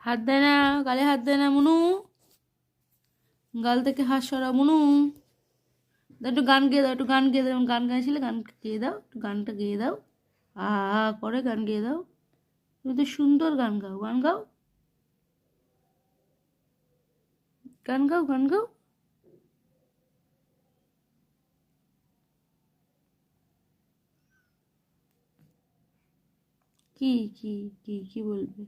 হাত দেয় না, গালে হাত দেয় না মুনু, গাল থেকে হাত সরা মুনু। একটু গান গেয়ে দাও, একটু গান গেয়ে দাও, গান গাইছিলে গান গেয়ে দাও, একটু গানটা গেয়ে দাও, করে গান গেয়ে দাও। তুমি তো সুন্দর গান গাও, গান গাও, গান গাও, গান গাও। কি কি কি কি বলবে?